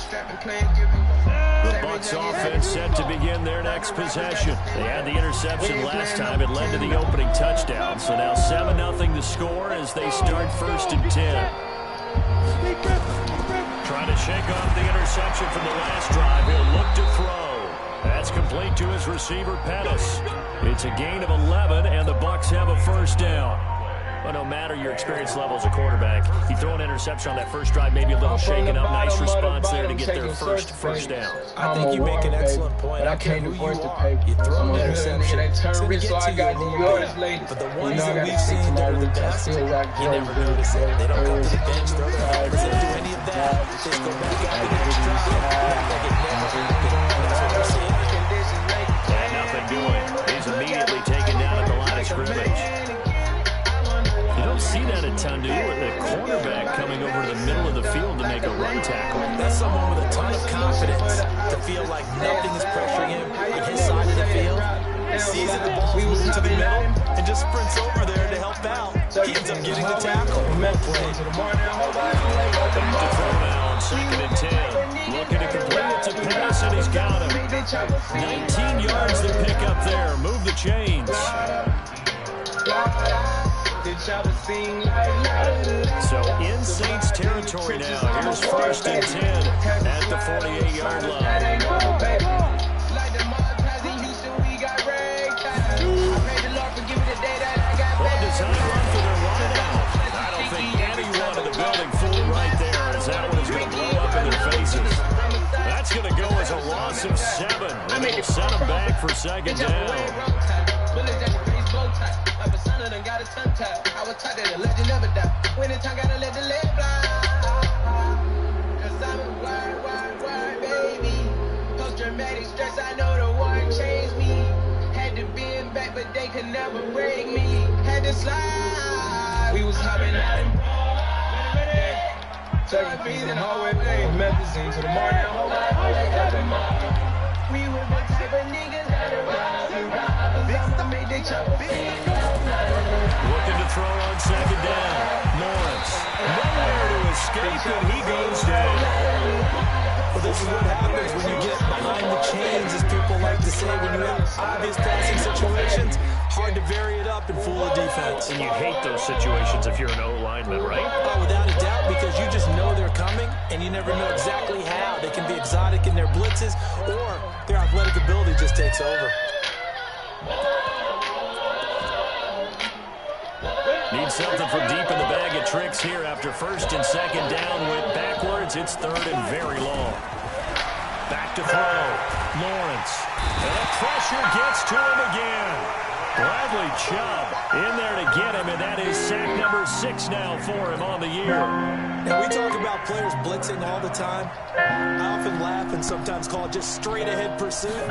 The Bucs offense set to begin their next possession. They had the interception last time. It led to the opening touchdown. So now 7-0 the score as they start 1st and 10. Trying to shake off the interception from the last drive. He'll look to throw. That's complete to his receiver, Pettis. It's a gain of 11, and the Bucs have a 1st down. But no matter your experience level as a quarterback, you throw an interception on that first drive, maybe a little shaken up. Nice response there to get their first down. I think you make an excellent point. I can't divorce the paper. You throw an interception. It's going to get to you a little bit. But the ones that we've seen that are the best, you never notice it. They don't come to the bench, throw their hands, they don't do any of that. They just go back out the next drive. That's what we're seeing. And nothing doing. He's immediately taken down at the line of scrimmage. You don't see that a ton, do you? With the cornerback coming over to the middle of the field to make a run tackle. That's someone with a ton of confidence to feel like nothing is pressuring him on his side of the field. He sees that the ball's moving to the middle and just sprints over there to help out. He ends up getting the tackle. Well played. Back to throw now on 2nd and 10. Looking to complete it to Pettis, and he's got him. 19 yards to pick up there. Move the chains. So in Saints territory now. Here's 1st and 10 at the 48-yard line. Well, design run for their run out. I don't think anyone in the building fooled right there, as that one is going to blow up in their faces. That's going to go as a loss of 7, and it'll set them back for 2nd down. Got a tongue tie. I was taught that a legend never die. When the time gotta let the leg fly. Cause I'm a wide, baby. Post-traumatic stress, I know the war changed me. Had to bend back, but they could never break me. Had to slide. We was hopping out in Taking fees in the hallway, from Memphis to the morning. We were the type of niggas that I'ma make they chop. Looking to throw on 2nd down. Lawrence. Nowhere to escape, and he goes down. Well, this is what happens when you get behind the chains, as people like to say. When you have obvious passing situations, hard to vary it up and fool the defense. And you hate those situations if you're an O-lineman, right? Oh, without a doubt, because you just know they're coming, and you never know exactly how. They can be exotic in their blitzes, or their athletic ability just takes over. Needs something from deep in the bag of tricks here after 1st and 2nd down. Went backwards. It's 3rd and very long. Back to throw. Lawrence. And the pressure gets to him again. Bradley Chubb in there to get him, and that is sack number 6 now for him on the year. And we talk about players blitzing all the time. I often laugh and sometimes call it just straight-ahead pursuit.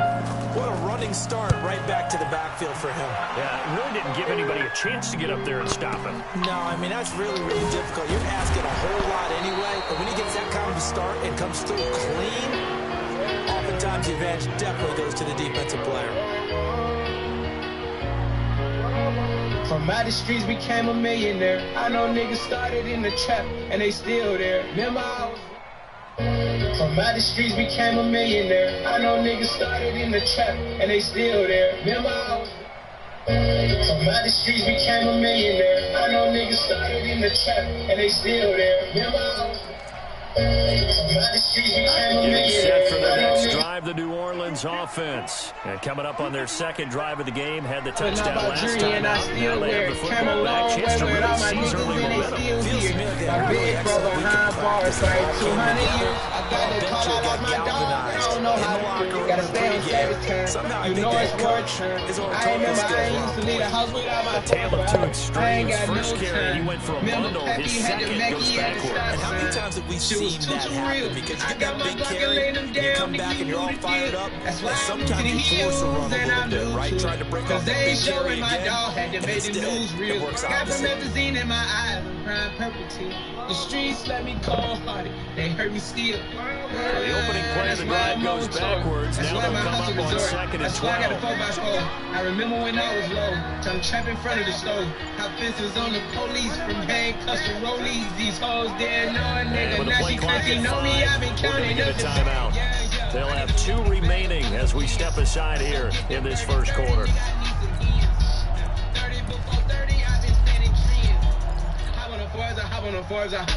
What a running start right back to the backfield for him. Yeah, it really didn't give anybody a chance to get up there and stop him. No, I mean, that's really, really difficult. You're asking a whole lot anyway, but when he gets that kind of a start and comes through clean, oftentimes the advantage definitely goes to the defensive player. From out the streets became a millionaire. I know niggas started in the trap and they still there. Remember I was... From out the streets became a millionaire. I know niggas started in the trap and they still there. Remember I was... From out the streets became a millionaire. I know niggas started in the trap and they still there. Remember I was... Getting set for the next drive, the New Orleans offense. And coming up on their 2nd drive of the game, had the touchdown last time out. Now they have the football back. Chance to really seize early momentum. Feels to me like they had a really excellent week of practice. Eventually got galvanized in the locker room pregame. Somehow I think the head coach is on top of his skills. A tale of two extremes. First carry, he went for a bundle. His second goes backward. And how many times have we seen that happen? Because you get that big carry, and you come back and you're all fired up, and sometimes you force a run a little bit, right? Trying to break off that big carry again, and instead it works opposite. prime purple. The streets let me cold-hearted. They hurt me still. The opening play of the drive goes backwards. Now they'll come up on 2nd and 12. I got a 4x4. I remember when I was low, trying to trap in front of the stove. How fences on the police from handcuffs to rollies. These hoes didn't know a nigga. Now she country know me. I've been counting up. Timeout. They'll have 2 remaining as we step aside here in this first quarter. Hop on the fours. I've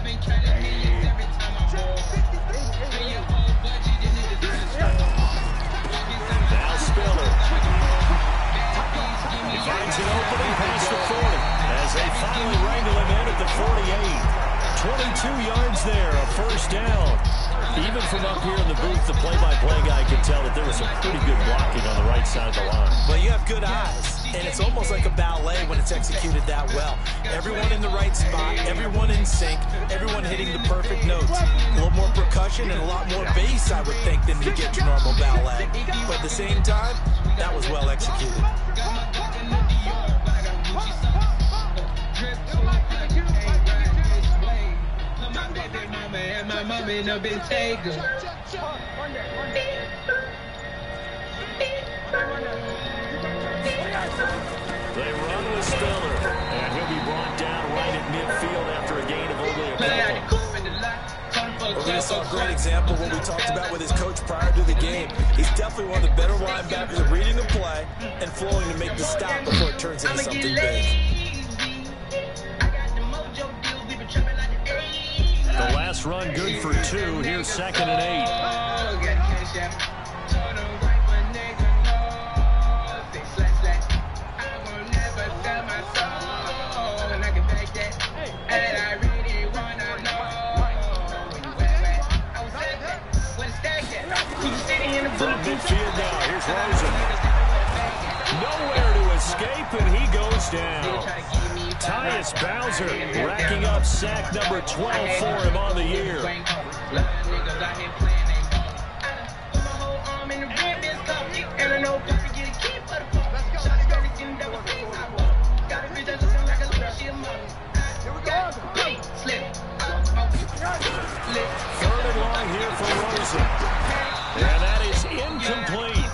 been counting millions every time I roll. Now Spiller. He finds an opening past the 40 as they finally wrangle him in at the 48. 22 yards there, a first down. Even from up here in the booth, the play-by-play guy could tell that there was some pretty good blocking on the right side of the line. Well, you have good eyes, and it's almost like a ballet when it's executed that well. Everyone in the right spot, everyone in sync, everyone hitting the perfect notes. A little more percussion and a lot more bass, I would think, than you get your normal ballet. But at the same time, that was well executed. My mama in a Bentayga. They run with Spiller, and he'll be brought down right at midfield after a gain of only a couple. Well, we saw a great example of what we talked about with his coach prior to the game. He's definitely one of the better linebackers at reading the play and flowing to make the stop before it turns into something big. The last run good for 2. Here's 2nd and 8. From midfield now, here's Rosen. Nowhere to escape, and he goes down. Tyus Bowser racking up sack number 12 for him on the year. Third and long here for Rosen. And that is incomplete.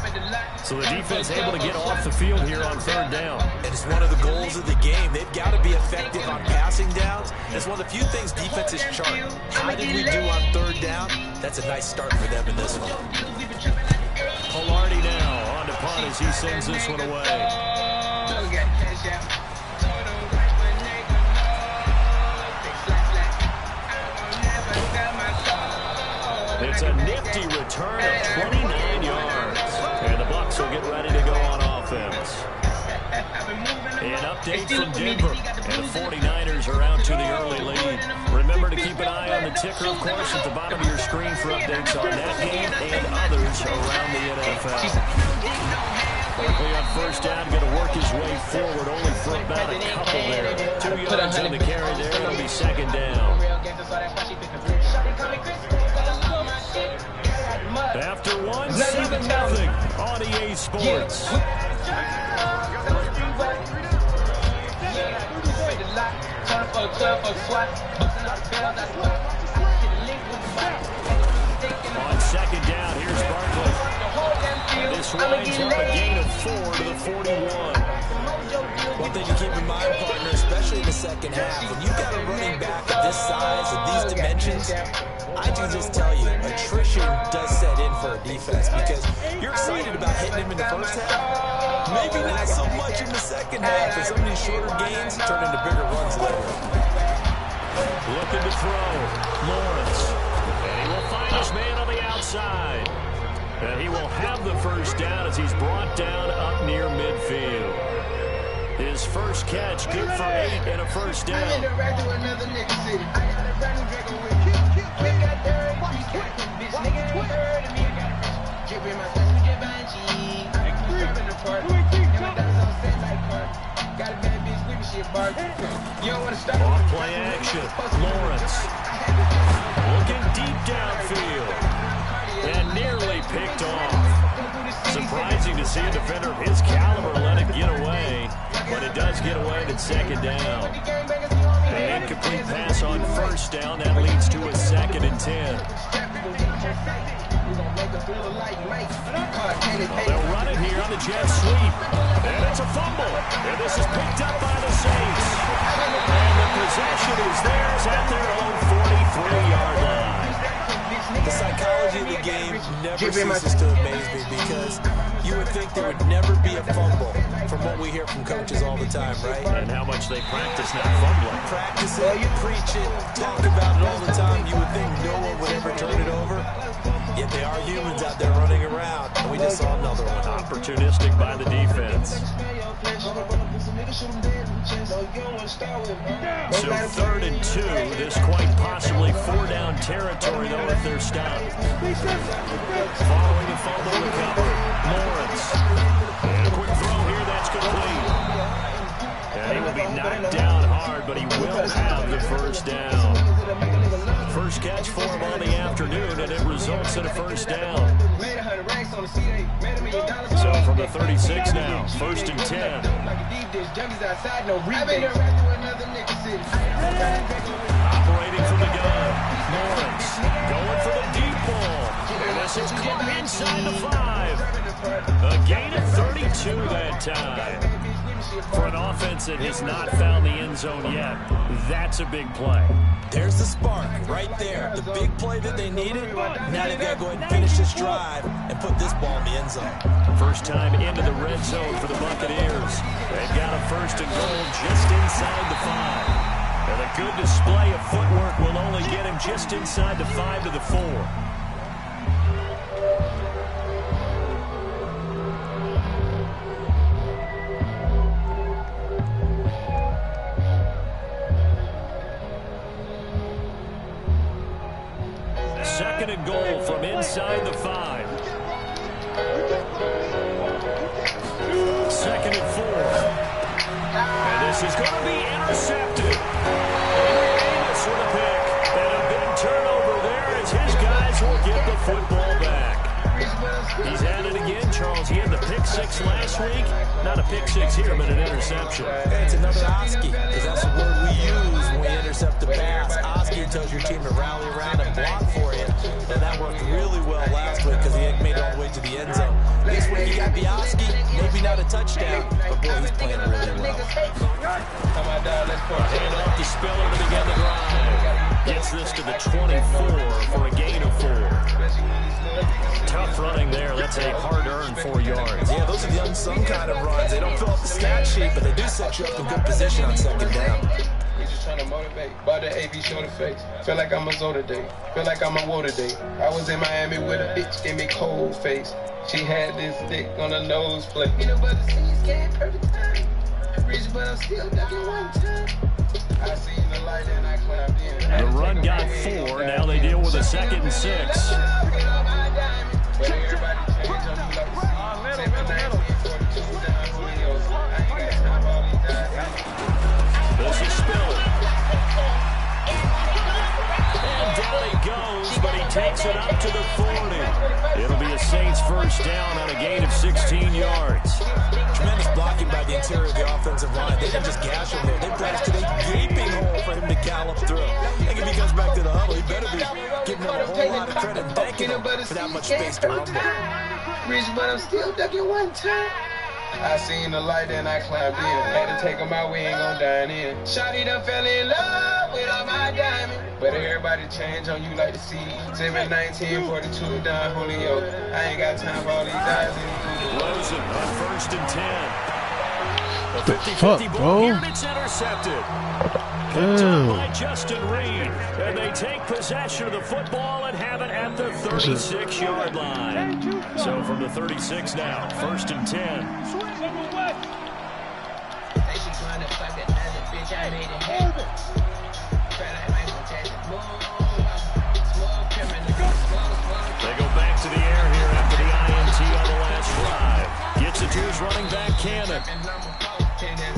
So the defense able to get off the field here on 3rd down. And it's one of the goals of the game. They've got to be effective on passing downs. It's one of the few things defenses chart. How did we do on 3rd down? That's a nice start for them in this one. Polardi now on to punt as he sends this one away. It's a nifty return of 29 yards. And the Bucs will get ready to go on offense. An update from Denver. And the 49ers are out to the early lead. Remember to keep an eye on the ticker, of course, at the bottom of your screen for updates on that game and others around the NFL. Barkley on 1st down, going to work his way forward, only for about a couple there. 2 yards on the carry there. It'll be 2nd down. After 1, 7-0 on EA Sports. On 2nd down, here's Barkley. This winds up a gain of 4 to the 41. One thing to keep in mind, partner, especially in the second half, when you've got a running back of this size and these dimensions, I can just tell you, attrition does set in for a defense because you're excited about hitting him in the first half. Maybe not so much in the second half, and some of these shorter gains turn into bigger runs later. Looking to throw, Lawrence. And he will find his man on the outside. And he will have the first down as he's brought down up near midfield. His first catch, good for 8 and a first down. Off play action, Lawrence. Looking deep downfield. And nearly picked off. Surprising to see a defender of his caliber let it get away. but it does get away at second down. An incomplete pass on first down. That leads to a 2nd and 10. They'll run it here on the jet sweep. And it's a fumble. And this is picked up by the Saints. And the possession is theirs at their own 43-yard line. The psychology of the game never ceases to amaze me because you would think there would never be a fumble from what we hear from coaches all the time, right? And how much they practice not fumbling. Practice it, preach it, talk about it all the time. You would think no one would ever turn it over. Yet they are humans out there running around. And we just saw another one. Opportunistic by the defense. So 3rd and 2. This quite possibly 4-down territory, though, if they're stopped. Following the fumble recovery, Lawrence. And a quick throw here, that's complete. And he will be knocked down hard, but he will have the first down. First catch for him on the afternoon, and it results in a first down. So from the 36 now, 1st and 10. Operating from the gun, Lawrence going for the deep ball. And this is caught inside the 5. A gain of 32 that time. For an offense that has not found the end zone yet, that's a big play. There's the spark right there. The big play that they needed. Now they've got to go ahead and finish this drive and put this ball in the end zone. First time into the red zone for the Buccaneers. They've got a 1st and goal just inside the 5. And a good display of footwork will only get him just inside the 5 to the 4. Second and goal from inside the 5. 2nd and 4. And this is going to be intercepted. Davis with a pick. And a big turnover there as his guys will get the football back. He's at it again, Charles. He had the pick 6 last week. Not a pick 6 here, but an interception. It's another Oski, because that's the word we use when we intercept the pass. Oski tells your team to rally around and block for you. And that worked really well last week because he had made it all the way to the end zone. This week he got the Oski, maybe not a touchdown, but boy, he's playing really well. Hand off to Spiller to begin the drive. Gets this to the 24 for a gain of 4. Tough running there. That's a hard-earned 4 yards. Yeah, those are the unsung kind of runs. They don't fill up the stat sheet, but they do set you up in good position on 2nd down. We just trying to motivate. Bought the AV shoulder face. Feel like I'm a Zoda day. Feel like I'm a water day. I was in Miami with a bitch, gave me cold face. She had this dick on her nose plate. You know, but the scene's getting perfect time. Rich, but I'm still ducking one time. I seen the light and I clapped in. The run got 4. Now they deal with a 2nd and 6. But everybody change on you like the sea. 7-19-42 down Julio. I ain't got time for all these guys. This is Spiller. And down he goes, but he takes it up to the 40. It'll be a Saints first down on a gain of 16 yards. Tremendous blocking by the interior of the offensive line. They didn't just gash him there. They blasted a gaping hole for him to gallop through. I think if he comes back to the huddle, he better be giving him a whole lot of credit and thanking him for that much space to rumble. Rich, but I'm still ducking one time. I seen the light and I climbed in. Had to take him out, we ain't gon' dine in. Shawty done fell in love with all my diamonds. But everybody change on you like the sea. 7-19-42 down Julio. I ain't got time for all these guys anymore. Rosen on 1st and 10. A 50-50 ball bro? here, and it's intercepted. Picked up by Justin Reed. And they take possession of the football and have it at the 36-yard line. So from the 36 now, 1st and 10. They go back to the air here after the INT on the last drive. Gets it to his running back, Cannon.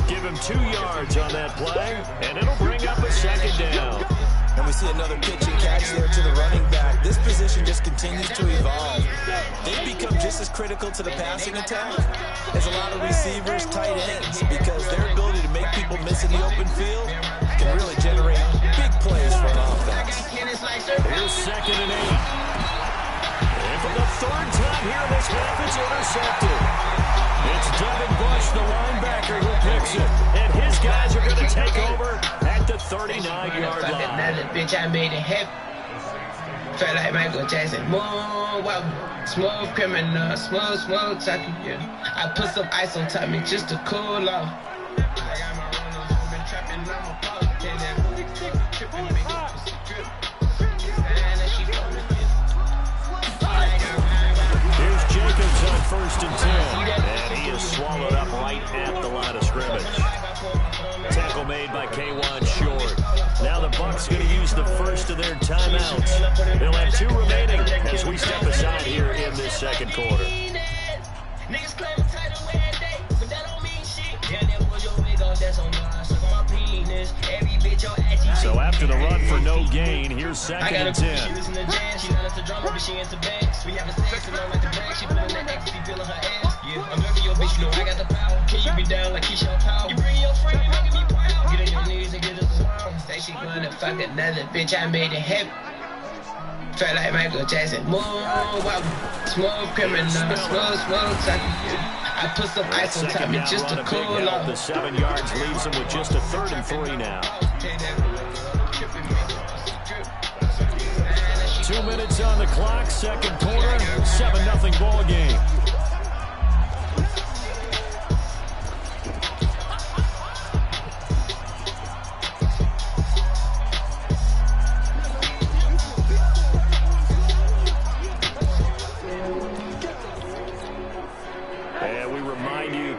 Give him 2 yards on that play, and it'll bring up a 2nd down. And we see another pitch and catch there to the running back. This position just continues to evolve. They become just as critical to the passing attack is a lot of receivers, tight ends, because their ability to make people miss in the open field can really generate big plays for an offense. Here's 2nd and 8. And for the 3rd time here in this half, it's intercepted. It's Devin Bush, the linebacker, who picks it. And his guys are going to take over at the 39-yard line. Another bitch, I made it happen. Felt like Michael Jackson. Smooth criminal, smooth talking, yeah. I put some ice on top me just to cool off. I got my runners, been trapping, I'm a boss. Here's Jacobs on 1st and 10. And he is swallowed up right at the line of scrimmage. Tackle made by K1 Short. Now the Bucs going to use the first of their timeouts. They'll have 2 remaining as we step aside here in this 2nd quarter. So after the run for no gain, here's 2nd and 10. I'm working your bitch, you know I got the power. Can you be down like he's your power? You bring your friend, making me proud. Get on your knees and get us around. Say she gonna fuck another bitch, I made it happen. Felt like Michael Jackson. Smooth criminal, smooth talking. I put some ice on top me just to cool off. The 7 yards leaves him with just a 3rd and 3 now. 2 minutes on the clock, 2nd quarter, 7-0 ball game.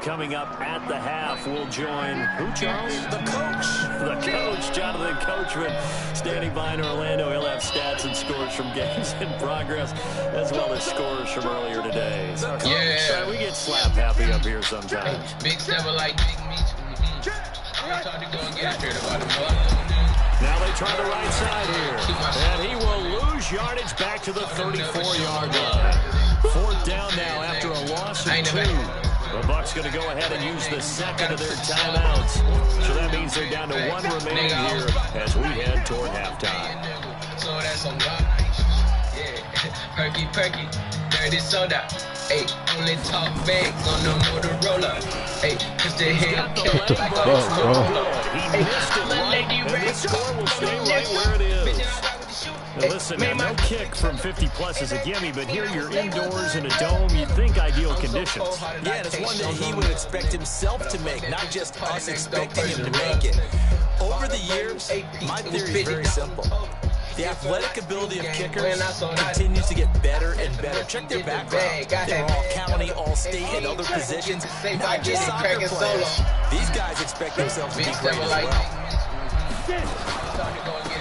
Coming up at the half, we'll join who, Charles? The coach. The coach, Jonathan Coachman, standing by in Orlando. He'll have stats and scores from games in progress, as well as scores from earlier today. So, we get slap happy up here sometimes. Big stepper like Big Meat. I'm trying to go and get straight about it. Now they try the right side here. And he will lose yardage back to the 34-yard line. 4th down now after a loss of 2. The Bucs going to go ahead and use the 2nd of their timeouts. So that means they're down to 1 remaining here as we head toward halftime. So that's on God. Yeah. Perky. Dirty soda. Hey, only talk bags on the Motorola. Hey, cause the head What the fuck, bro? He missed it right, and this score will stay right where it is. Now listen, no kick from 50-plus is a gimme, but here you're indoors in a dome. You'd think ideal conditions. Yeah, and it's one that he would expect himself to make, not just us expecting him to make it. Over the years, my theory is very simple. The athletic ability of kickers continues to get better and better. Check their background. They're all county, all state, and other positions, not just soccer players. These guys expect themselves to be great as well.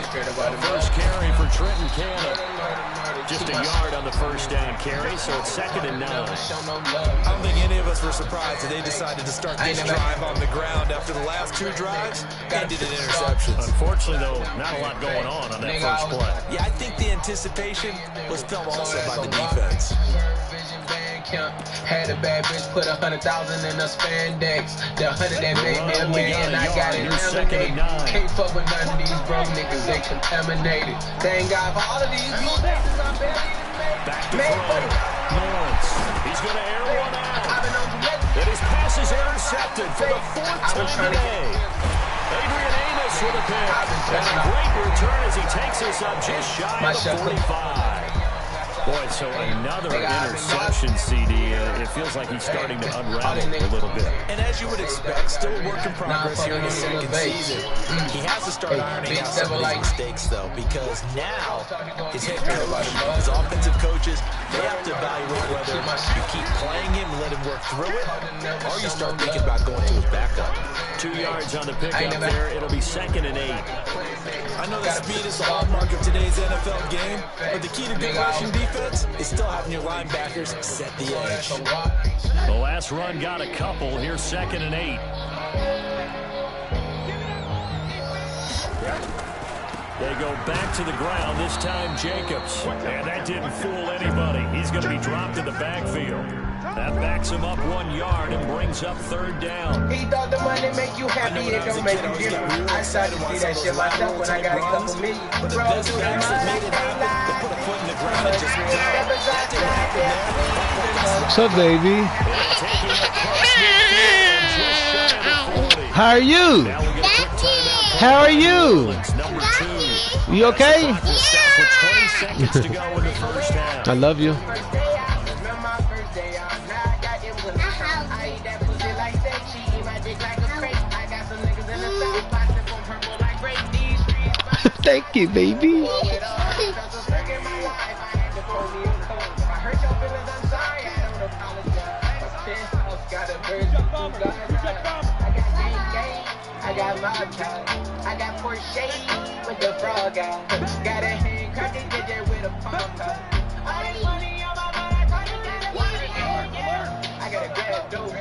First carry for Trenton Cannon. Just a yard on the first down carry, so it's 2nd and 9. I don't think any of us were surprised that they decided to start this drive on the ground after the last 2 drives ended in interceptions. Unfortunately, though, not a lot going on that first play. Yeah, I think the anticipation was felt also by the defense. Had a bad bitch, put 100,000 in a spandex. The 100 that made me a million, I got it laminated. Can't fuck with none of these broke niggas, they contaminated. Thank God for all of these new niggas I'm back to throw. Lawrence, he's going to air one out. And his pass is intercepted for the 4th time today. Adrian Amos with a pick. And a great return as he takes us up just shy of the 45. Boy, so another interception, CD. It feels like he's starting to unravel a little bit. And as you would expect, still a work in progress here in his 2nd season. He has to start ironing out some of these mistakes, though, because now his head coach, his offensive coaches, they have to evaluate whether you keep playing him and let him work through it, or you start thinking about going to his backup. 2 yards on the pickup there. It'll be 2nd and 8. I know that speed is the hallmark of today's NFL game, but the key to good rushing defense is still having your linebackers set the edge. The last run got a couple. Here's 2nd and 8. They go back to the ground, this time Jacobs. And that didn't fool anybody. He's going to be dropped in the backfield. That backs him up 1 yard and brings up third down. He thought the money make you happy, it don't make you different. I started to see that shit myself when I got a couple million. But the best guys that made it happen, they put a foot in the ground and just go. That didn't happen there. What's up, baby? How are you? How are you? You okay? I love you. Thank you, baby. I got Porsche with the frog out. Got a hand cracked and did that with a pump out. All this money on my mind, I got a bad dope,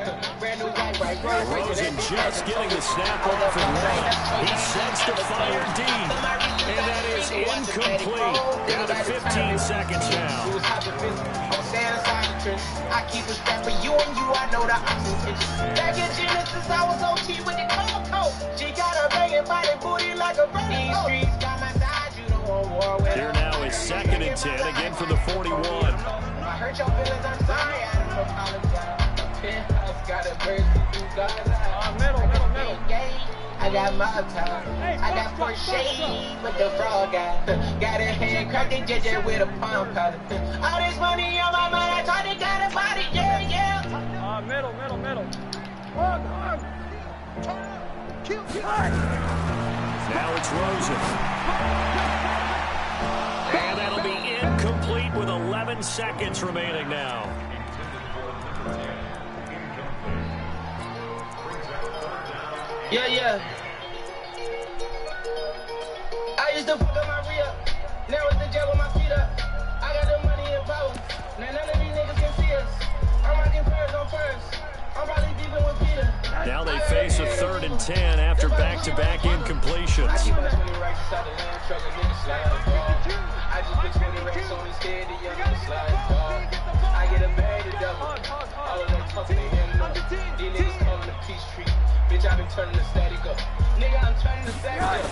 brand new white right. Rosen just getting the snap off and right. He sets the fire deep, and that is incomplete. Down to 15 seconds now. I keep a strap for you and you, I know the oxygen. Back in Genesis, I was OT with the cold. She got a banging body booty like a brother. These streets got my side, you don't want war with. Here now is 2nd and 10, again from the 41. I hurt your feelings, I'm sorry, I don't apologize. Penthouse got a bird, you got middle. I got my time. I got Porsche with the frog out. Got a hand cracked and JJ with a pump out. All this money on my mind, I thought it got a body, yeah. Middle. Now it's Rosen. And that'll be incomplete with 11 seconds remaining now. Yeah. I used to fuck up my re-up. Now it's the jail with my feet up. I got the money and power. Now none of these niggas can see us. I'm rocking first on first. I'm probably deeping with Peter. Now they face a 3rd and 10 after back-to-back incompletions. I keep this money right beside the land, trucking niggas slide. I just put 20 racks on his head, the young niggas slide. I get a bag to double. All of that talking, they ain't know. These niggas calling the peace tree. Bitch, I've been turning the static up. Nigga, I'm turning the static up.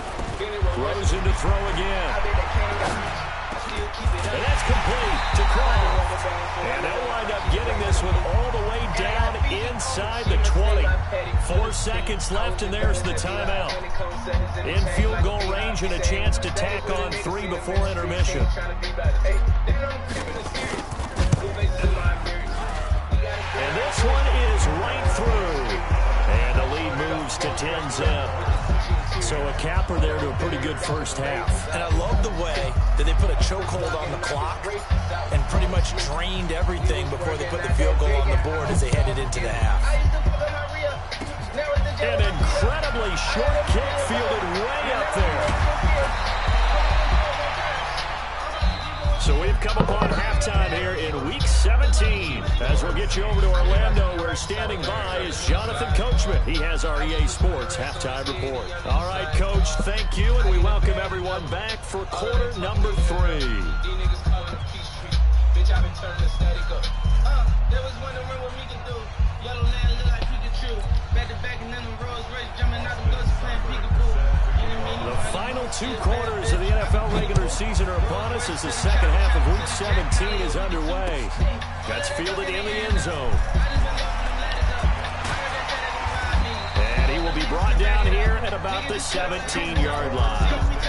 Rosen to throw again. I bet that can't got me. I still keep it up. And that's complete to Croft. And they'll wind up getting this one all the way down inside the 20. 4 seconds left, and there's the timeout. In field goal range and a chance to tack on 3 before intermission. And this one is right through. And the lead moves to 10-zip. So a capper there to a pretty good first half. And I love the way that they put a chokehold on the clock and pretty much drained everything before they put the field goal on the board as they headed into the half. An incredibly short kick fielded way up there. So we've come upon halftime here in Week 17. As we'll get you over to Orlando, where standing by is Jonathan Coachman. He has our EA Sports halftime report. All right, Coach, thank you, and we welcome everyone back for quarter number 3. The final 2 quarters of the NFL regular season are upon us as the second half of Week 17 is underway. That's fielded in the end zone. And he will be brought down here at about the 17-yard line.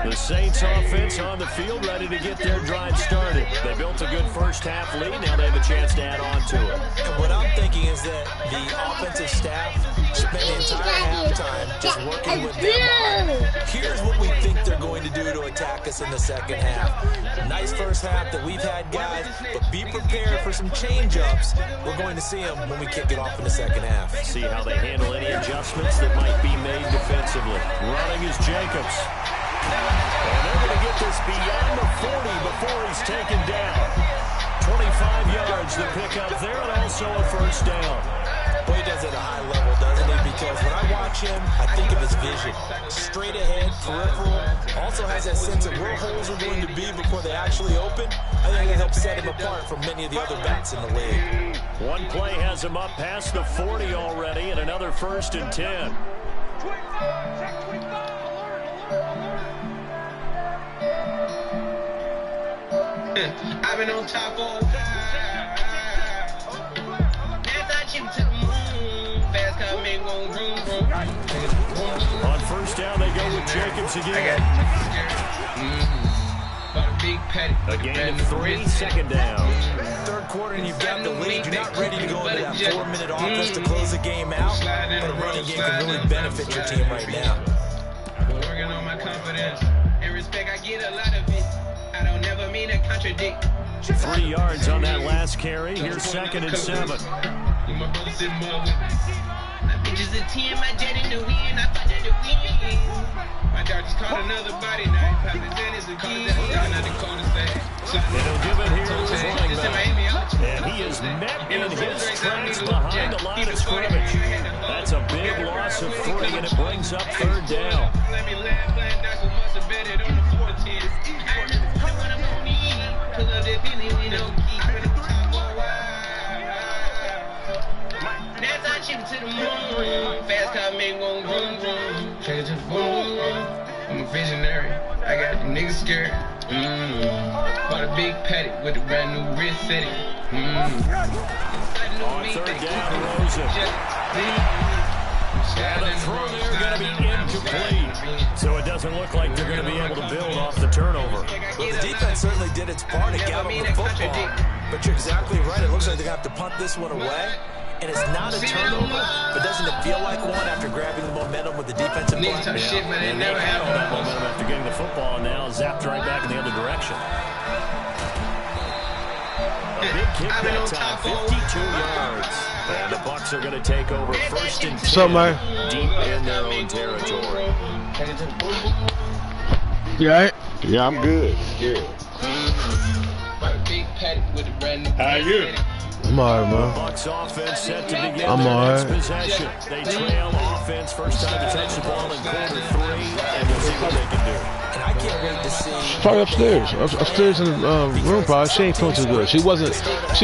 The Saints offense on the field, ready to get their drive started. They built a good first half lead. Now they have a chance to add on to it. And what I'm thinking is that the offensive staff spent the entire halftime just working with their mind. Here's what we think they're going to do to attack attack us in the second half. Nice first half that we've had, guys, but be prepared for some change-ups. We're going to see them when we kick it off in the second half. See how they handle any adjustments that might be made defensively. Running is Jacobs. And they're going to get this beyond the 40 before he's taken down. 25 yards to pick up there, and also a first down. Boy, he does it at a high level, doesn't he? Because when I watch him, I think of his vision. Straight ahead, peripheral. Also has that sense of where holes are going to be before they actually open. I think that helps set him apart from many of the other backs in the league. One play has him up past the 40 already, and another 1st and 10. I've been on top all time. Fast car make one vroom vroom. On first down, they go with Jacobs again. A gain of 3, second down. Third quarter, and you've got the lead. You're not ready to go into that 4-minute offense to close the game out, but a running game can really benefit your team right now. I've been working on my confidence and respect. I get a lot of it. I don't never mean to contradict. 3 yards on that last carry. Here's 2nd and 7. My brother sitting above me. My bitch is a 10, my jet in the wind. I thought that the wind. My dog just caught another body now. Papa Dennis a key. Another cul-de-sac. It'll give it here to his running back. And he is met in his tracks behind the line of scrimmage. That's a big loss of 3, and it brings up 3rd down. Let me laugh, playing dice with must have bet it on the 14. I remember when I'm on me. Pull up that Billy, we don't keep it in the top of that's our chip to the moon. Fast car make one vroom vroom. Change to boom. I'm a visionary. I got the niggas scared. Bought a big patty with a brand new wrist setting. On 3rd down, Rosen. And the throw there going to be incomplete. So it doesn't look like they're going to be able to build off the turnover. Well, the defense certainly did its part to gallop the football. But you're exactly right. It looks like they're going to have to punt this one away. And it's not a turnover, but doesn't it feel like one after grabbing the momentum with the defensive play? And they had all that momentum after getting the football, and now zapped right back in the other direction. A big kick that time, 52 yards. And the Bucs are going to take over 1st and 10 deep in their own territory. You all right? Yeah, I'm good. Yeah. How are you? I'm alright, man. Bucs offense set to begin I'm their next alright. possession. They trail offense, first time to touch the ball in quarter 3, and we'll see what they can do. And I can't wait to see. Probably upstairs. Upstairs in the room, probably. She ain't feeling too good. She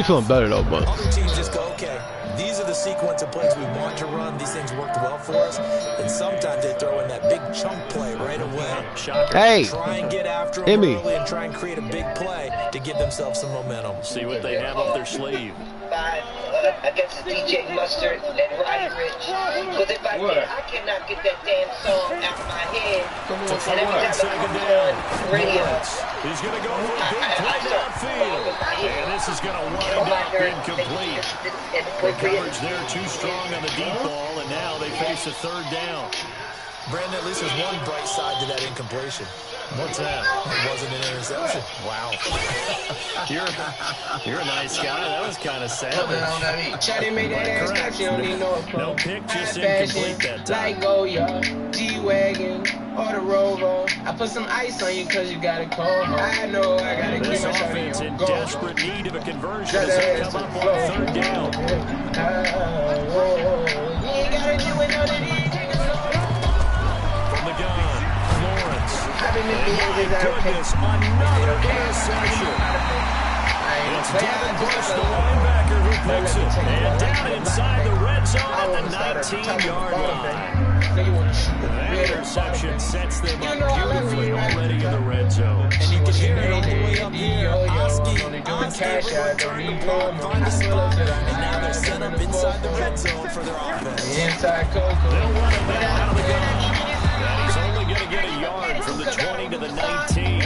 feeling better, though, but. Other teams just go, okay, these are the sequence of plays we want to run. These things worked well for us. And sometimes they throw in that big chunk play right away. Shocker. Hey! Try and get after them Emmy. early and try and create a big play to give themselves some momentum. See what they have up their sleeve. Against DJ Mustard and Roddy Rich. Because if I did, I cannot get that damn song out of my head. And every time Second I down. radio, He's going to go for a big play downfield. And this is going to wind up incomplete. The coverage there too strong on the deep ball, and now they face a 3rd down. Brandon, at least there's one bright side to that incompletion. What's that? It wasn't an interception. Wow. You're a nice guy. That was kind of savage. Shawty made that ass clap, she don't need no approach. No pick, just incomplete that time. Like Goya, G-Wagon, or the Rover. I put some ice on you cause you got a cold. I know I gotta keep This my offense shawty in on go. desperate need of a conversion as they come up on 3rd down. You ain't gotta do it, none of these niggas know. From the gun, Lawrence. I've been in the Goodness, another interception. It's Devin Bush, the linebacker, who picks it. And down inside the red zone at the 19-yard line. That interception sets them up beautifully already in the red zone. And you can hear it all the way up here. Oski trying to block, find a spot, and now they're set up inside the red zone for their offense. Inside Coco. They'll run it back out of the gun. And he's only going to get a yard from the 20 to the 19.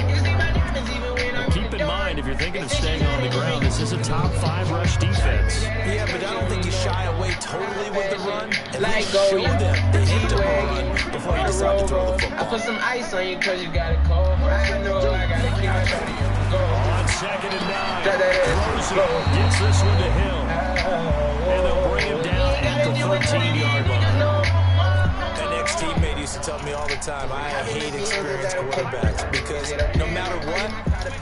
But keep in mind, if you're thinking of staying on the ground, this is a top 5 rush defense. Yeah, but I don't think you shy away totally with the run. And Like show Goya, them they need to G-Wagon, run before you decide to throw the I football. put some ice on you cause you got a cold. I Gets this one to Hill. And they'll bring him down at the 13-yard line. An ex-teammate used to tell me all the time, I hate experienced quarterbacks because no matter what,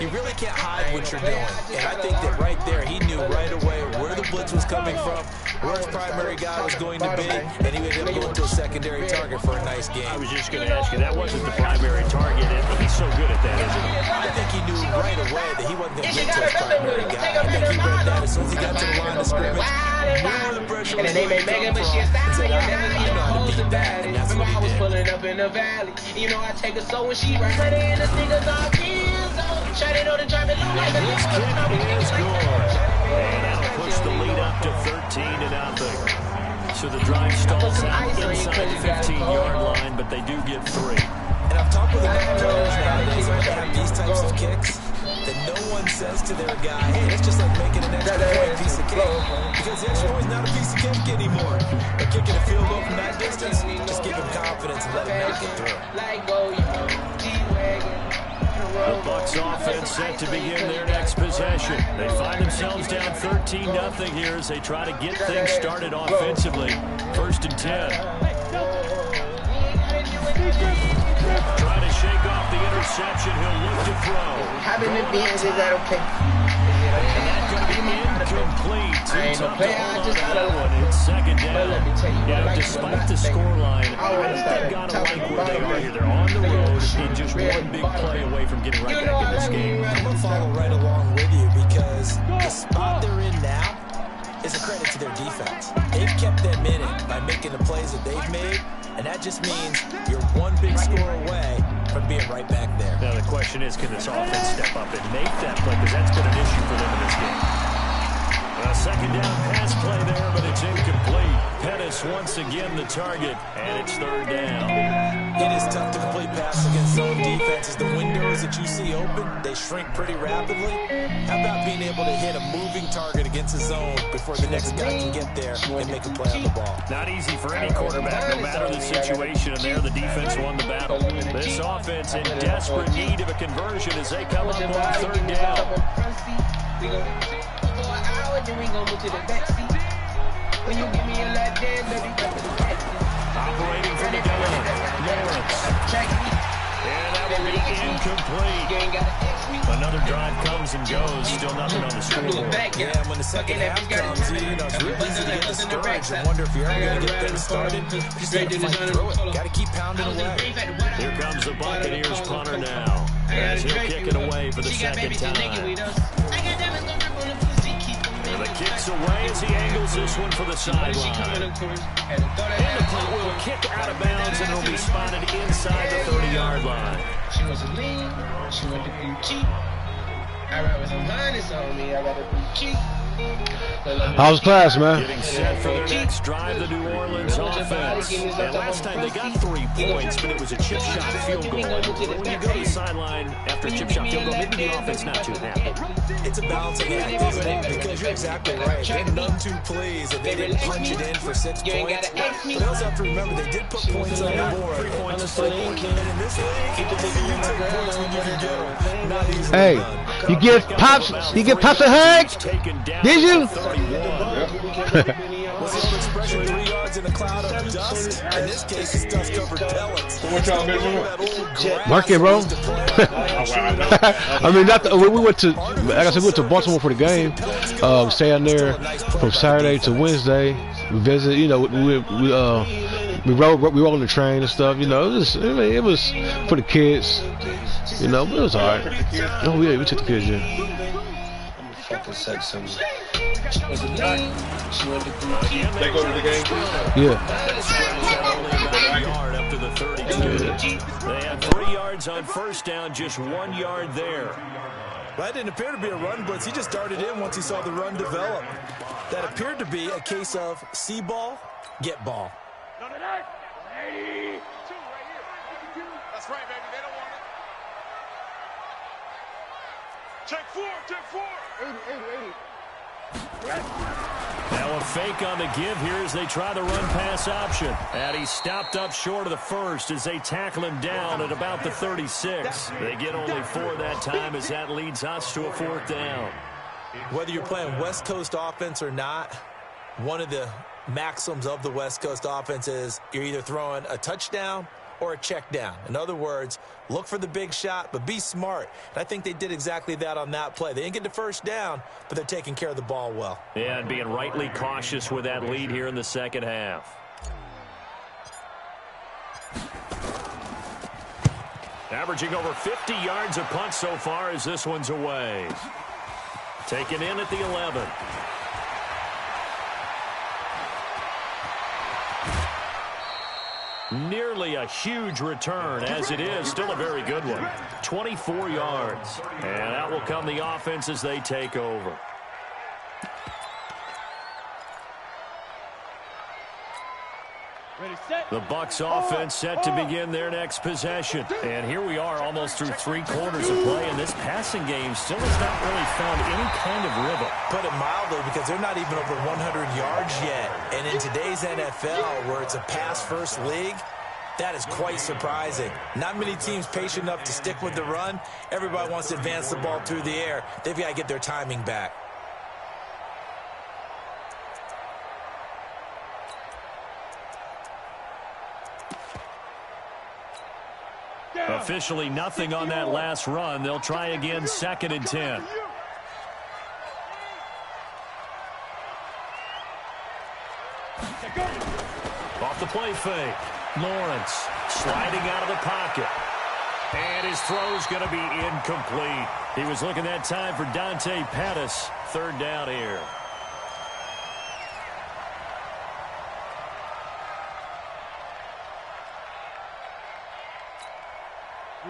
you really can't hide what you're doing. And I think that right there, he knew right away where the blitz was coming from, where his primary guy was going to be, and he was able to go into a secondary target for a nice game. I was just going to ask you, that wasn't the primary target, and he's so good at that, isn't he? I think he knew right away that he wasn't going to get to his primary guy. I think he read that as soon as he got to the line of scrimmage, knew where the pressure was going to come from, and said, I know how to beat that, and that's what he did. Pulling up in the valley, you know I take her so when she right in the sneakers all kids. Shot it on the drive it low like a This kick is good. And that'll push the lead up to 13-0. So the drive stalls out inside the 15-yard line, but they do get 3. And I've talked with enough players nowadays when they have these types of kicks that no one says to their guy, hey, it's just like making an extra point piece of cake. Because the extra point's not a piece of cake anymore. But kicking a field goal from that distance, just give him confidence and let him make it through. The Bucs offense set to begin their next possession. They find themselves down 13-0 here as they try to get things started offensively. 1st and 10. Trying to shake off the interception. He'll look to throw. Having the beans, is that okay? And that's going to be incomplete. I ain't no player, I just that one. It's 2nd down. Let me tell you, Yeah, like despite the scoreline, I think they've got to like where they are here. They're on the road and just one big play away from getting right back in this game. I'm going to follow right along with you because the spot they're in now is a credit to their defense. They've kept them in it by making the plays that they've made, and that just means you're one big score away from being right back there. Now the question is, can this offense step up and make that play? Because that's been an issue for them in this game. A 2nd down pass play there, but it's incomplete. Pettis once again the target, and it's 3rd down. It is tough to complete passes against zone defenses. The windows that you see open, they shrink pretty rapidly. How about being able to hit a moving target against a zone before the next guy can get there and make a play on the ball? Not easy for any quarterback, no matter the situation. And there, the defense won the battle. This offense in desperate need of a conversion as they come up on 3rd down. Then we gon' move to the backseat. When you give me a lap dance, baby, go to the backseat. Operating from the gun, Lawrence. And that will be incomplete. Another drive comes and goes. Still nothing on the scoreboard. Yeah, when the second half comes, it's real easy to get discouraged and wonder if you're ever going to get things started. Just got to fight through it. Got to keep pounding away. Here comes the Buccaneers punter now, as he'll kick it away for the 2nd time. And the kick's away as he angles this one for the sideline. And the punt will kick out of bounds, and it'll be spotted inside the 30-yard line. She was a lean, she went to be cheap. I ride with some harness on me, I got to be cheap. How's class, man? Getting set for their next drive, the New Orleans offense. And last time they got 3 points, but it was a chip shot field goal. When you go to the sideline after a chip shot field goal, maybe the offense not too happy. It's a balancing act, isn't it? Because you're exactly right. They're none too pleased that they didn't punch it in for 6 points. But they also have to remember they did put points on the board. 3 points is 3 points. And in this league, you take points when you can get them. Not easily Hey, done. you give Pops a hug? Did you? Was the old expression 3 yards in a cloud of dust? In this case, it's dust-covered pellets. So what y'all been doing? Mark it, bro. I mean, we went to, like I said, we went to Baltimore for the game. Stay out there from Saturday to Wednesday. Visit, you know, we rode the train and stuff. You know, it was for the kids. You know, but it was alright. Oh yeah, we took the kids in. I'm fucking sex symbol. They go to the game? Yeah. Up to the 32. They have 3 yards on 1st down, just 1 yard there. That didn't appear to be a run blitz. He just darted in once he saw the run develop. That appeared to be a case of see ball, get ball. Number 9, 82 right here. That's right, baby. They don't want it. Check 4, check 4. 80. Now a fake on the give here as they try the run-pass option. And he stopped up short of the 1st as they tackle him down at about the 36. They get only 4 that time as that leads us to a 4th down. Whether you're playing West Coast offense or not, one of the maxims of the West Coast offense is you're either throwing a touchdown or a check down. In other words, look for the big shot, but be smart. And I think they did exactly that on that play. They didn't get the first down, but they're taking care of the ball well. Yeah, and being rightly cautious with that lead here in the second half. Averaging over 50 yards a punt so far as this one's away. Taken in at the 11. Nearly a huge return, as it is. Still a very good one. 24 yards. And that will come the offense as they take over. The Bucs offense set to begin their next possession. And here we are almost through 3 quarters of play, and this passing game still has not really found any kind of rhythm. Put it mildly, because they're not even over 100 yards yet. And in today's NFL, where it's a pass-first league, that is quite surprising. Not many teams patient enough to stick with the run. Everybody wants to advance the ball through the air. They've got to get their timing back. Officially nothing on that last run. They'll try again, 2nd and 10. Off the play fake. Lawrence sliding out of the pocket. And his throw's going to be incomplete. He was looking that time for Dante Pettis. 3rd down here.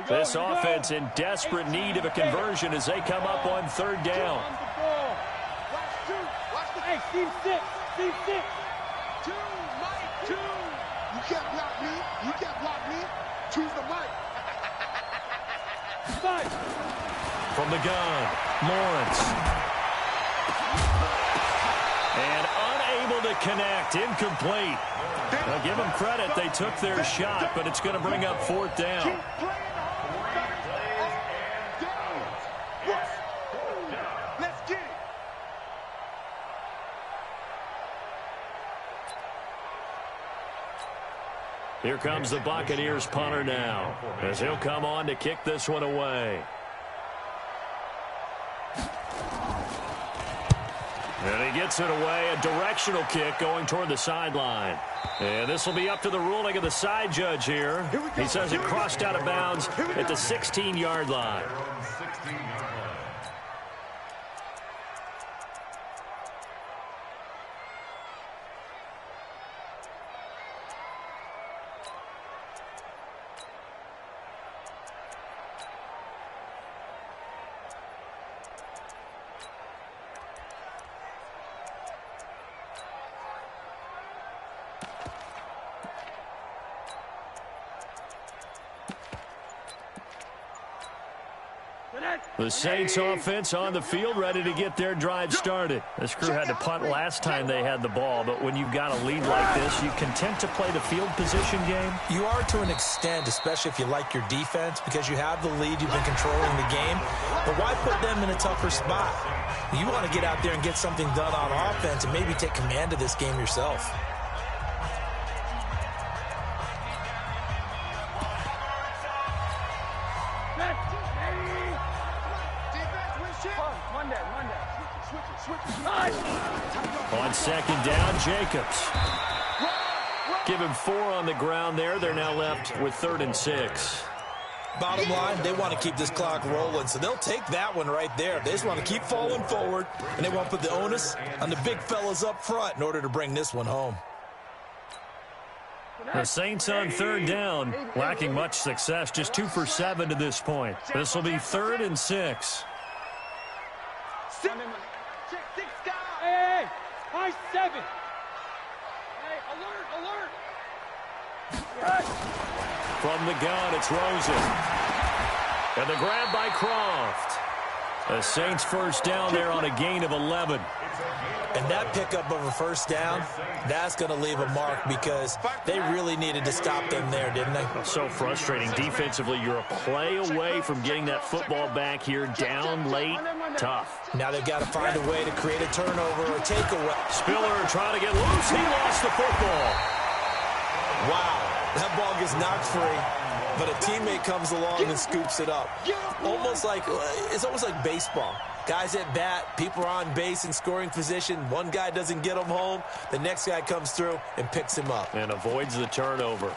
This offense in desperate need of a conversion as they come up on 3rd down. Hey, Steve 6. Steve 6. 2, Mike 2. You can't block me. You can't block me. Choose the Mike. From the gun, Lawrence. And unable to connect. Incomplete. Now give them credit. They took their shot, but it's going to bring up 4th down. Here comes the Buccaneers punter now, as he'll come on to kick this one away. And he gets it away, a directional kick going toward the sideline. And this will be up to the ruling of the side judge here. He says it crossed out of bounds at the 16-yard line. The Saints offense on the field, ready to get their drive started. This crew had to punt last time they had the ball, but when you've got a lead like this, you content to play the field position game? You are to an extent, especially if you like your defense, because you have the lead, you've been controlling the game. But why put them in a tougher spot? You want to get out there and get something done on offense and maybe take command of this game yourself. On 2nd down, Jacobs. Give him 4 on the ground there. They're now left with 3rd and 6. Bottom line, they want to keep this clock rolling, so they'll take that one right there. They just want to keep falling forward, and they want to put the onus on the big fellas up front in order to bring this one home. The Saints on 3rd down, lacking much success, just 2 for 7 to this point. This will be 3rd and 6. Hey, high 7. Hey, alert. From the gun, it's Rosen. And the grab by Croft. The Saints first down there on a gain of 11. And that pickup of a first down, that's going to leave a mark because they really needed to stop them there, didn't they? So frustrating. Defensively, you're a play away from getting that football back here. Down late, tough. Now they've got to find a way to create a turnover or takeaway. Spiller trying to get loose. He lost the football. Wow, that ball gets knocked free, but a teammate comes along and scoops it up. It's almost like baseball. Guys at bat, people are on base in scoring position. One guy doesn't get him home. The next guy comes through and picks him up. And avoids the turnover.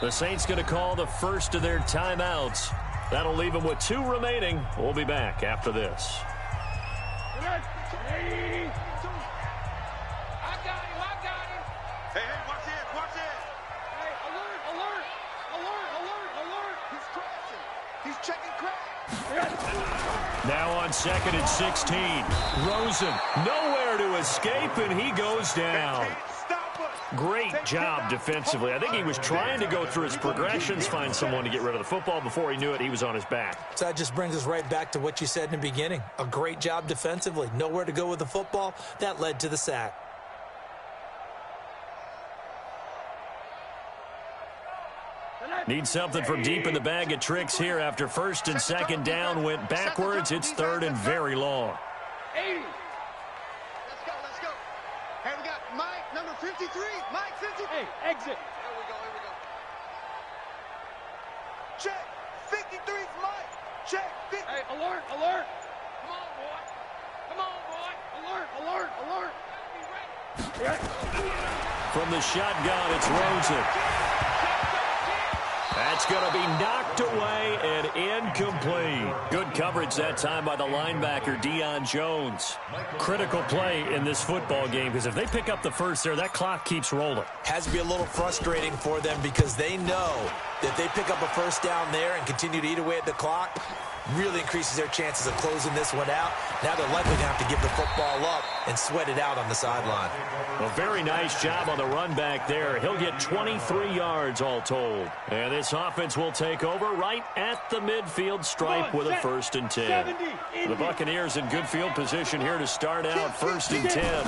The Saints going to call the first of their timeouts. That'll leave them with 2 remaining. We'll be back after this. I got him. Hey, watch it. Hey, alert. He's crashing. He's checking crash. Now on 2nd and 16. Rosen nowhere to escape, and he goes down. Great job defensively. I think he was trying to go through his progressions, find someone to get rid of the football. Before he knew it, he was on his back. So that just brings us right back to what you said in the beginning. A great job defensively. Nowhere to go with the football. That led to the sack. Need something from deep in the bag of tricks here after 1st and 2nd down went backwards. It's 3rd and very long. 80. Let's go. Hey, we got Mike, number 53. Mike, 53. Hey, exit. Here we go. Check. 53's Mike. Check. 50. Hey, alert. Come on, boy. Alert. Be ready. From the shotgun, it's Rosen. That's going to be knocked away and incomplete. Good coverage that time by the linebacker, Deion Jones. Critical play in this football game because if they pick up the first there, that clock keeps rolling. Has to be a little frustrating for them because they know that they pick up a first down there and continue to eat away at the clock, really increases their chances of closing this one out. Now they're likely to have to give the football up and sweat it out on the sideline. A very nice job on the run back there. He'll get 23 yards all told. And this offense will take over right at the midfield stripe with a 1st and 10. The Buccaneers in good field position here to start out 1st and 10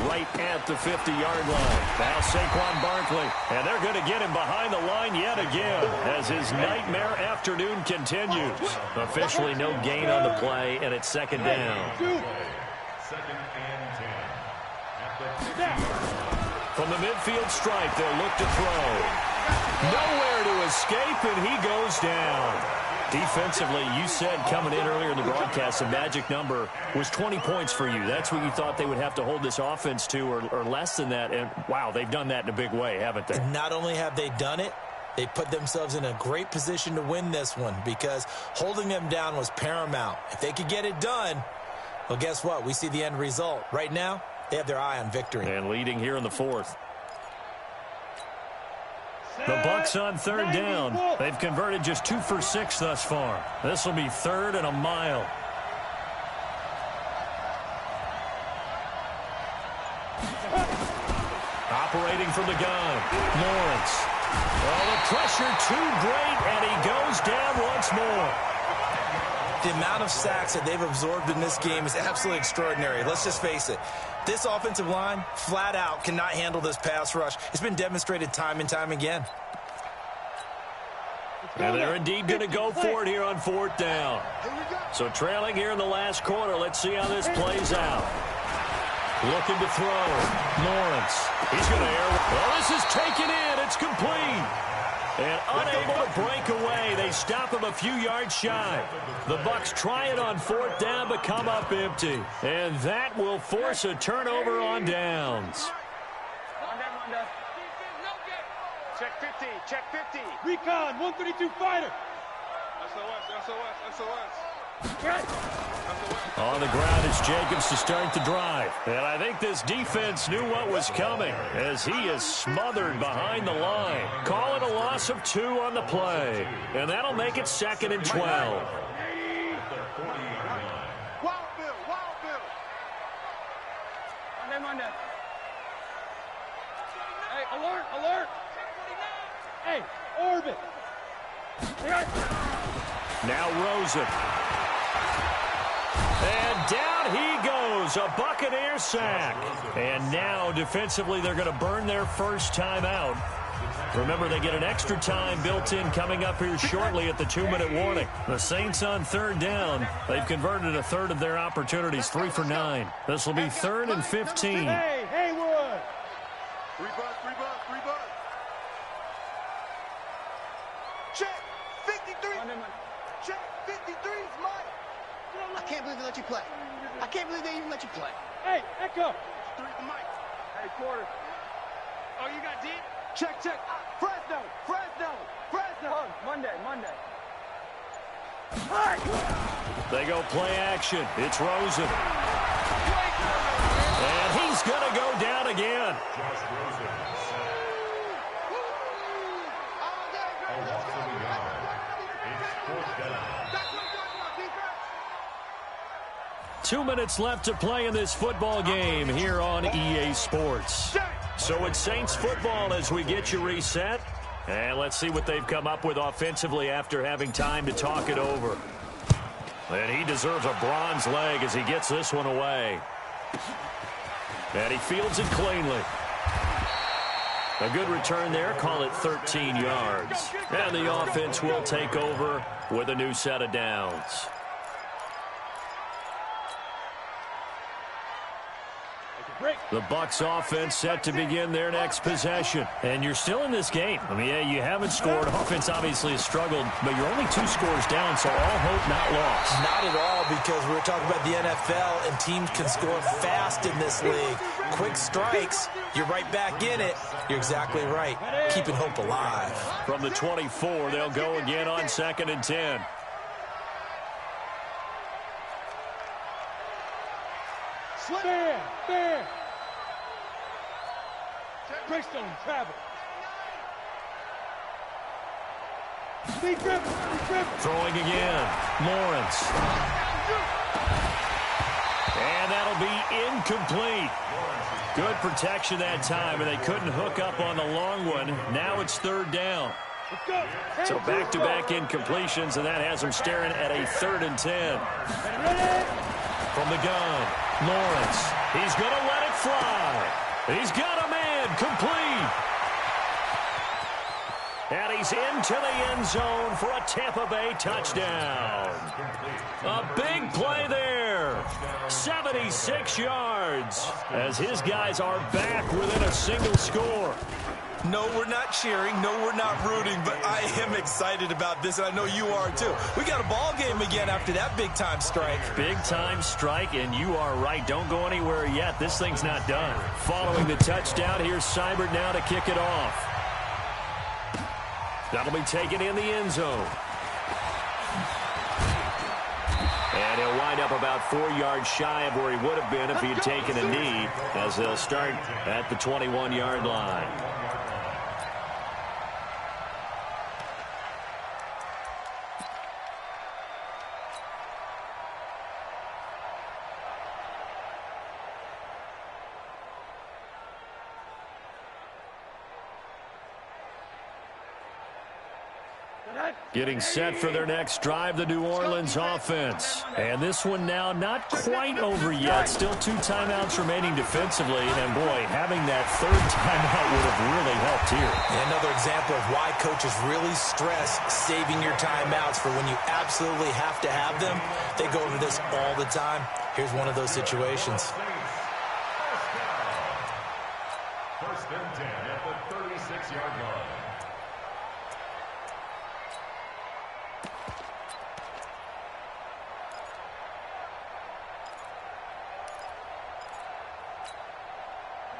right at the 50-yard line. Now Saquon Barkley, and they're going to get him behind the line yet again as his nightmare afternoon continues. Officially no gain on the play, and it's 2nd down. From the midfield stripe, they'll look to throw. Nowhere to escape, and he goes down. Defensively, you said coming in earlier in the broadcast, the magic number was 20 points for you. That's what you thought they would have to hold this offense to or less than that. And, wow, they've done that in a big way, haven't they? And not only have they done it, they put themselves in a great position to win this one because holding them down was paramount. If they could get it done, well, guess what? We see the end result. Right now, they have their eye on victory. And leading here in the 4th. The Bucs on 3rd down. They've converted just 2 for 6 thus far. This will be 3rd and a mile. Operating from the gun, Lawrence. Well, the pressure too great, and he goes down once more. The amount of sacks that they've absorbed in this game is absolutely extraordinary. Let's just face it. This offensive line, flat out, cannot handle this pass rush. It's been demonstrated time and time again. And they're indeed going to go for it here on 4th down. So trailing here in the last quarter. Let's see how this plays out. Looking to throw. Lawrence. He's going to air. Well, this is taken in. It's complete. And unable to break away. They stop him a few yards shy. The Bucs try it on 4th down, but come up empty. And that will force a turnover on downs. Check 50. Recon, 132 fighter. SOS. On the ground, it's Jacobs to start the drive. And I think this defense knew what was coming as he is smothered behind the line. Call it a loss of 2 on the play. And that'll make it 2nd and 12. Wild Bill. Monday. Hey, alert. Hey, orbit. Now Rosen. And down he goes, a Buccaneer sack. And now defensively they're going to burn their first timeout. Remember, they get an extra time built in coming up here shortly at the 2-minute warning. The Saints on 3rd down. They've converted a third of their opportunities, 3 for 9. This will be 3rd and 15. Hey, Haywood. 3 bucks. Check 53. Check 53's Mike. I can't believe they let you play. I can't believe they even let you play. Hey, Echo. 3 to Mike. Hey, quarter. Oh, you got D? Check. Fresno. Monday. They go play action. It's Rosen. And he's going to go down again. 2 minutes left to play in this football game here on EA Sports. So it's Saints football as we get you reset. And let's see what they've come up with offensively after having time to talk it over. And he deserves a bronze leg as he gets this one away. And he fields it cleanly. A good return there. Call it 13 yards. And the offense will take over with a new set of downs. The Bucs offense set to begin their next possession. And you're still in this game. I mean, yeah, you haven't scored. Offense obviously has struggled, but you're only 2 scores down, so all hope not lost. Not at all, because we're talking about the NFL, and teams can score fast in this league. Quick strikes, you're right back in it. You're exactly right. Keeping hope alive. From the 24, they'll go again on 2nd and 10. There. Greystone, travel. Throwing again. Lawrence. And that'll be incomplete. Good protection that time, and they couldn't hook up on the long one. Now it's 3rd down. So back-to-back incompletions, and that has them staring at a 3rd and 10. From the gun, Lawrence. He's going to let it fly. He's got a man complete. And he's into the end zone for a Tampa Bay touchdown. A big play there. 76 yards as his guys are back within a single score. No, we're not cheering. No, we're not rooting, but I am excited about this, and I know you are too. We got a ball game again after that big-time strike. Big-time strike, and you are right. Don't go anywhere yet. This thing's not done. Following the touchdown, here's Seibert now to kick it off. That'll be taken in the end zone. And he'll wind up about 4 yards shy of where he would have been if he had taken a knee, as they'll start at the 21-yard line. Getting set for their next drive, the New Orleans offense. And this one now not quite over yet. Still 2 timeouts remaining defensively. And, boy, having that 3rd timeout would have really helped here. And another example of why coaches really stress saving your timeouts for when you absolutely have to have them. They go over this all the time. Here's one of those situations. 1st and 10 at the 36-yard line.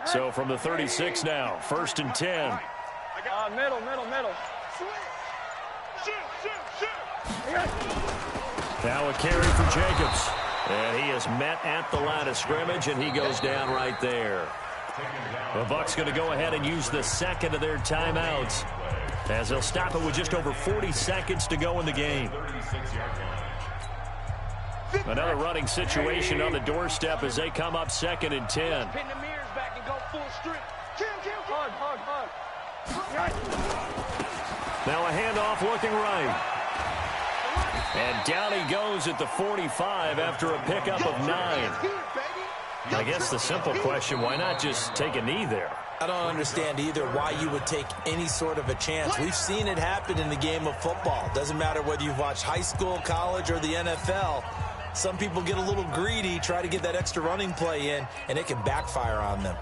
So from the 36 now, 1st and 10. Middle. Now a carry for Jacobs. And he is met at the line of scrimmage, and he goes down right there. The Bucs going to go ahead and use the second of their timeouts, as they'll stop it with just over 40 seconds to go in the game. Another running situation on the doorstep as they come up 2nd and 10. Pin the mirrors back and go full strength. Hard. Now a handoff looking right. And down he goes at the 45 after a pickup of 9. I guess the simple question, why not just take a knee there? I don't understand either why you would take any sort of a chance. We've seen it happen in the game of football. Doesn't matter whether you've watched high school, college, or the NFL. Some people get a little greedy, try to get that extra running play in, and it can backfire on them.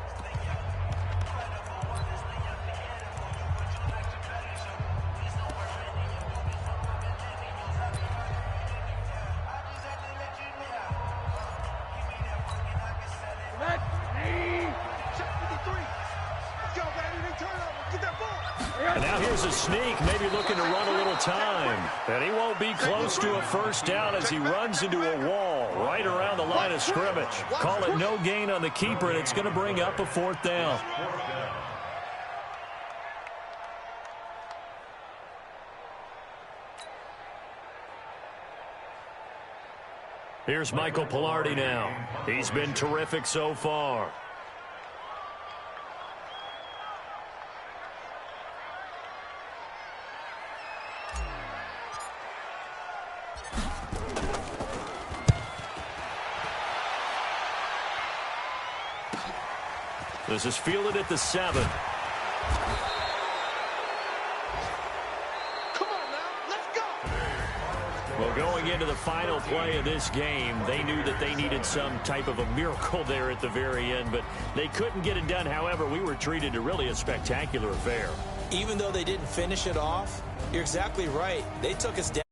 And now here's a sneak, maybe looking to run a little time. And he won't be close to a first down as he runs into a wall right around the line of scrimmage. Call it no gain on the keeper, and it's going to bring up a 4th down. Here's Michael Pilardi now. He's been terrific so far. This is fielded at the 7. Come on now, let's go. Well, going into the final play of this game, they knew that they needed some type of a miracle there at the very end, but they couldn't get it done. However, we were treated to really a spectacular affair. Even though they didn't finish it off, you're exactly right. They took us down.